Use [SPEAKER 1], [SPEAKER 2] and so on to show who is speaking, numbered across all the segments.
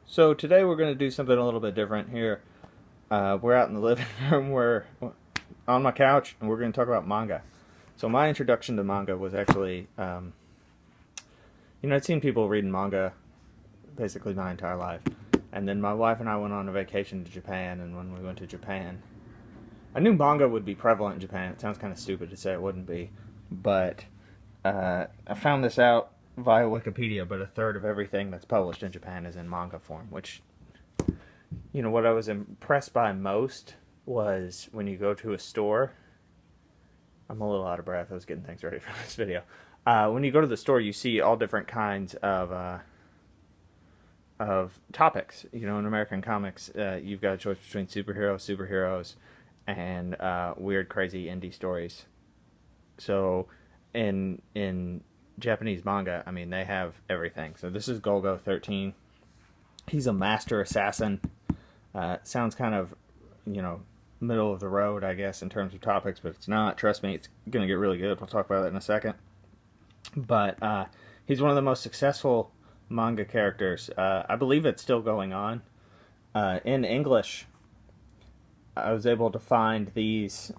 [SPEAKER 1] So today we're going to do something a little bit different here. We're out in the living room. We're on my couch, and we're going to talk about manga. So my introduction to manga was actually, I'd seen people reading manga basically my entire life. And then my wife and I went on a vacation to Japan, and when we went to Japan, I knew manga would be prevalent in Japan. It sounds kind of stupid to say it wouldn't be, but I found this out via Wikipedia, but a third of everything that's published in Japan is in manga form, which, what I was impressed by most was when you go to a store. I'm a little out of breath. I was getting things ready for this video. When you go to the store, you see all different kinds of topics. In American comics, you've got a choice between superheroes, and weird, crazy indie stories. So, in Japanese manga, I mean, they have everything. So this is Golgo 13. He's a master assassin. Sounds kind of, middle of the road, I guess, in terms of topics, but it's not. Trust me, it's going to get really good. We'll talk about that in a second. But he's one of the most successful manga characters. I believe it's still going on. In English, I was able to find these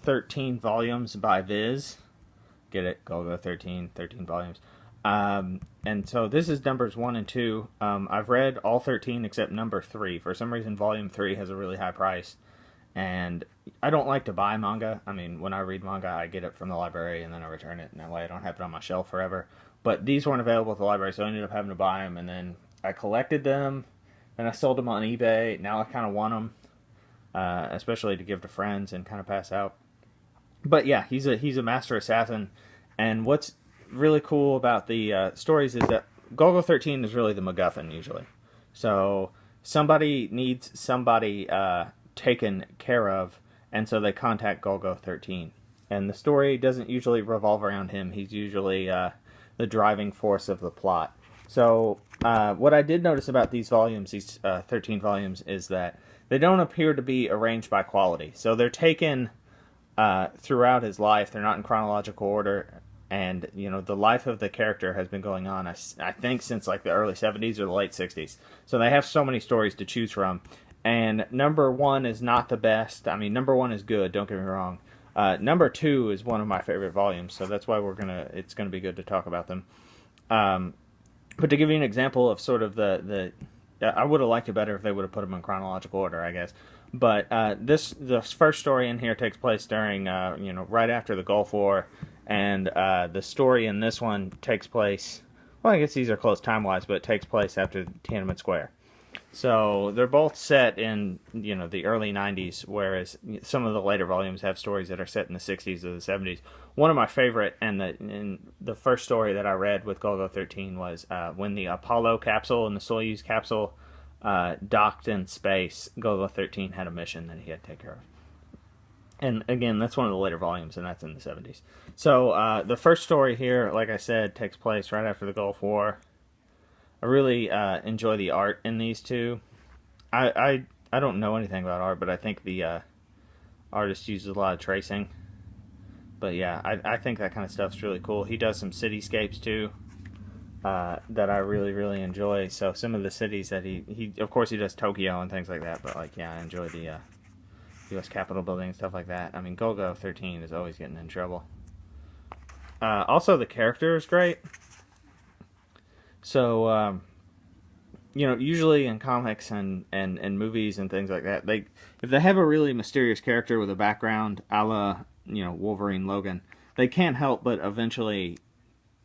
[SPEAKER 1] 13 volumes by Viz. Get it? Golgo 13 volumes. And so this is numbers 1 and 2. I've read all 13 except number 3. For some reason, volume 3 has a really high price. And I don't like to buy manga. I mean, when I read manga, I get it from the library and then I return it. And that way I don't have it on my shelf forever. But these weren't available at the library, so I ended up having to buy them. And then I collected them. And I sold them on eBay. Now I kind of want them. Especially to give to friends and kind of pass out. But yeah, he's a master assassin, and what's really cool about the stories is that Golgo 13 is really the MacGuffin usually. So somebody needs somebody taken care of, and so they contact Golgo 13. And the story doesn't usually revolve around him. He's usually the driving force of the plot. So what I did notice about these volumes, these 13 volumes, is that they don't appear to be arranged by quality. So they're taken throughout his life. They're not in chronological order. And, the life of the character has been going on, I think, since like the early 70s or the late 60s. So they have so many stories to choose from. And number 1 is not the best. I mean, number 1 is good, don't get me wrong. Number 2 is one of my favorite volumes. So that's why it's going to be good to talk about them. But to give you an example of sort of I would have liked it better if they would have put them in chronological order, I guess. But the first story in here takes place during, right after the Gulf War, and the story in this one takes place. Well, I guess these are close time-wise, but it takes place after Tiananmen Square. So they're both set in, the early 90s, whereas some of the later volumes have stories that are set in the 60s or the 70s. One of my favorite, and the first story that I read with Golgo 13 was when the Apollo capsule and the Soyuz capsule docked in space. Golgo 13 had a mission that he had to take care of. And again, that's one of the later volumes, and that's in the 70s. So the first story here, like I said, takes place right after the Gulf War. I really enjoy the art in these two. I don't know anything about art, but I think the artist uses a lot of tracing. But yeah, I think that kind of stuff's really cool. He does some cityscapes too that I really, really enjoy. So some of the cities that he of course he does Tokyo and things like that. But like, yeah, I enjoy the U.S. Capitol building and stuff like that. I mean, Golgo 13 is always getting in trouble. Also, the character is great. So, usually in comics and movies and things like that, if they have a really mysterious character with a background a la, Wolverine, Logan, they can't help but eventually,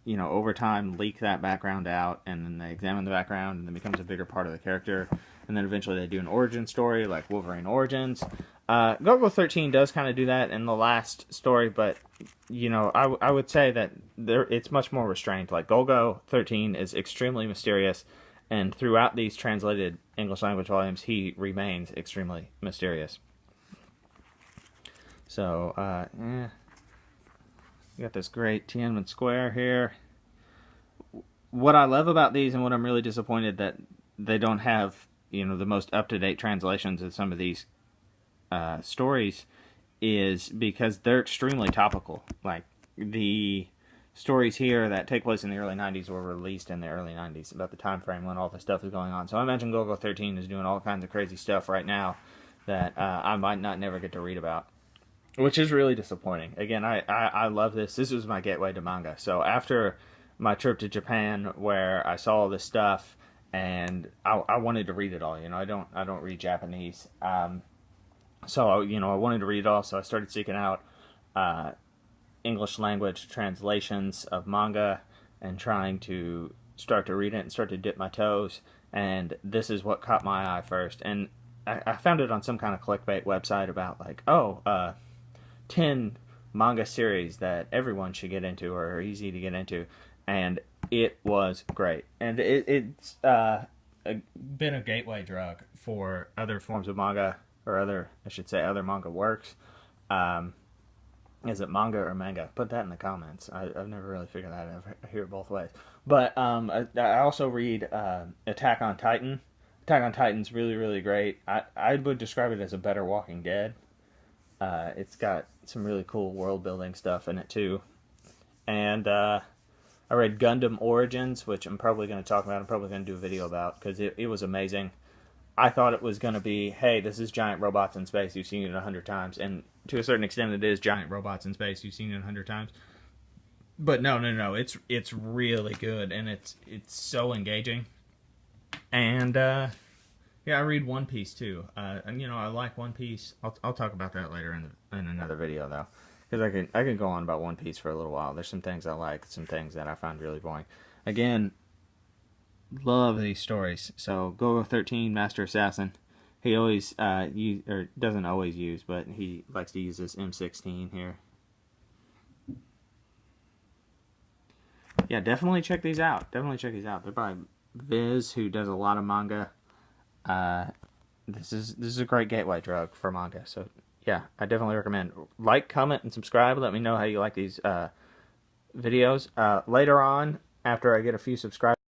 [SPEAKER 1] over time leak that background out, and then they examine the background, and then it becomes a bigger part of the character, and then eventually they do an origin story, like Wolverine Origins. Golgo 13 does kind of do that in the last story, but, I would say that it's much more restrained. Like, Golgo 13 is extremely mysterious, and throughout these translated English language volumes, he remains extremely mysterious. So, you got this great Tiananmen Square here. What I love about these, and what I'm really disappointed that they don't have, the most up-to-date translations of some of these stories, is because they're extremely topical. Like, the stories here that take place in the early 90s were released in the early 90s, about the time frame when all this stuff is going on. So I imagine Golgo 13 is doing all kinds of crazy stuff right now that I might not never get to read about, which is really disappointing. Again, I love this. This was my gateway to manga. So after my trip to Japan, where I saw all this stuff, and I wanted to read it all. You know, I don't read Japanese. So, you know, I wanted to read it all, so I started seeking out English language translations of manga and trying to start to read it and start to dip my toes. And this is what caught my eye first. And I found it on some kind of clickbait website about, like, 10 manga series that everyone should get into or are easy to get into. And it was great. And it's been a gateway drug for other forms of manga, or other manga works. Is it manga or manga? Put that in the comments. I've never really figured that out. I hear it both ways. But I also read Attack on Titan. Attack on Titan's really, really great. I would describe it as a better Walking Dead. It's got some really cool world building stuff in it too. And I read Gundam Origins, which I'm probably going to talk about. I'm probably going to do a video about, because it was amazing. I thought it was going to be, hey, this is giant robots in space. You've seen it 100 times. And to a certain extent, it is giant robots in space. You've seen it 100 times. But no. It's really good, and it's so engaging. And yeah, I read One Piece too. And you know, I like One Piece. I'll talk about that later in another video though, because I could go on about One Piece for a little while. There's some things I like, some things that I find really boring. Again, love these stories. So Golgo 13, Master Assassin. He always doesn't always use, but he likes to use this M16 here. Yeah, definitely check these out. They're by Viz, who does a lot of manga. This is a great gateway drug for manga. So yeah, I definitely recommend. Like, comment, and subscribe. Let me know how you like these videos. Later on, after I get a few subscribers,